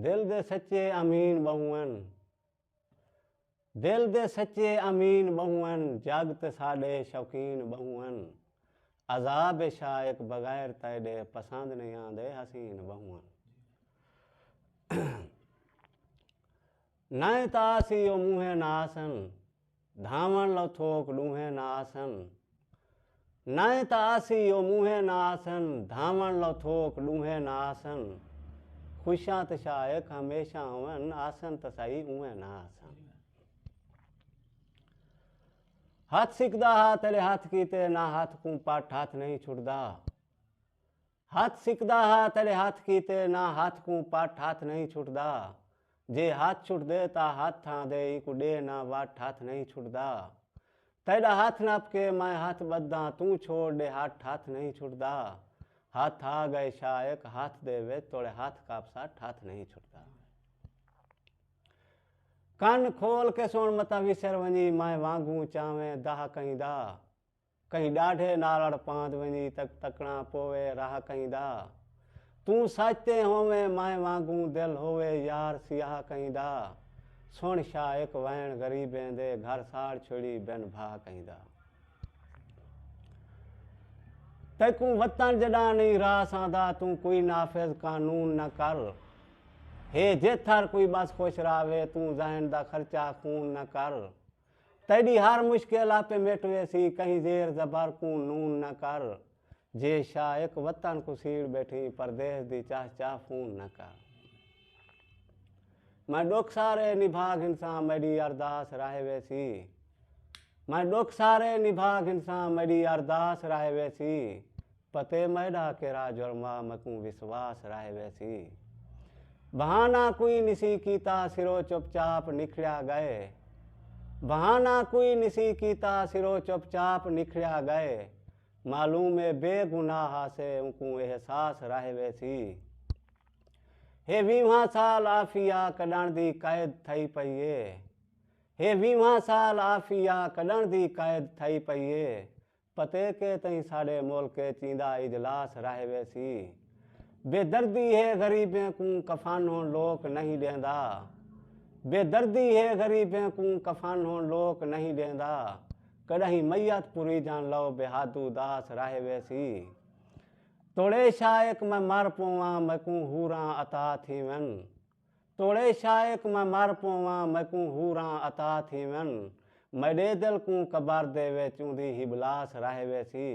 दिल दे सच्चे अमीन बहुअन, दिल दे सच्चे अमीन बहुअन, जग ते साडे शौकीन बहुअन। अजाब शायक बगैर तेरे पसंद नहीं आंदे हसीन बहुअन। नए तासी ओ मुँहे नासन, धामन लो थोक डूहे नासन। नए तासी ओ मुँहे नासन, धामन लो थोक डूहे नासन। खुशां त शायक हमेशा हुअन, आसन त सही उहे नासन। हाथ सिकदा हा तेरे हाथ कीते, ना हाथ को पट हाथ नहीं छुटदा। हाथ सिकदा हा तेरे हाथ कीते, ना हाथ को पट हाथ नहीं छुटदा। जे हाथ छुट दे ता हाथ थां दे, इकु डे ना वाट हाथ नहीं छुटदा। तेरा हाथ नाप के मैं हाथ बद्दा, तू छोड़ दे हाथ नहीं छुटदा। हाथ आ गए शायक हाथ देवे, तोड़े हाथ कापसाट हाथ नहीं छुटदा। कन खोल के सुन मता विसर वञी, मैं वांगू चावे दाह कहीं दा। कहीं डाढ़े नालड़ पांद वञी, तक तकना पोवे राह कहीं दा। तू साचते होवे मैं वांगू दिल होवे यार सियाह कहीं दा। सुन शायक वैन गरीबें दे, घर साड़ छोड़ी बिन भा कहीं दा। तैकू वतन जड़ा नहीं राह सांदा, तू कोई नाफिज कानून न कर। हे जेथर कोई बस खुश रावे, तू जहन दा खर्चा खून न कर। तेरी हर मुश्किल आपे मेटवे सी, कहीं जेर जबर को नून न कर। जे शायक वतन को सीड़ बैठी, परदेश दी चाह चाह फून न कर। मैं दुख सारे निभाग इंसान मेरी अरदास राहे वैसी। मैं दुख सारे निभाग इंसान मेरी अरदास राहे वैसी। पते मैडा केरा जुर्मा मकू विश्वास राहे वैसी। बहाना कोई निसी कीता, सिरो चुपचाप निखड़िया गए। बहाना कोई निसी कीता, सिरो चुपचाप निखड़िया गए। मालूम है बेगुनाह से उनको एहसास रहे वैसी। हे 20 साल आफिया कढण दी कैद थई पईए। हे 20 साल आफिया कढण दी कैद थई पईए। पते के तई साडे मुल्क चींदा इजलास रहे वैसी। बेदर्दी है गरीबें को कफन हो लोक नहीं देंदा। बेदर्दी है गरीबें को कफन हो लोक नहीं देंदा। कहीं मैयत पूरी जान लो बेहादू दास राहे वैसी। तोड़े शायक मैं मर पोवा मैकू हूरा अता थी वन। तोड़े शायक मैं मर पोवा मैकू हूरा अता थी वन। मेरे दिल को कबार देवे चूंदी हिबलास राहे वैसी।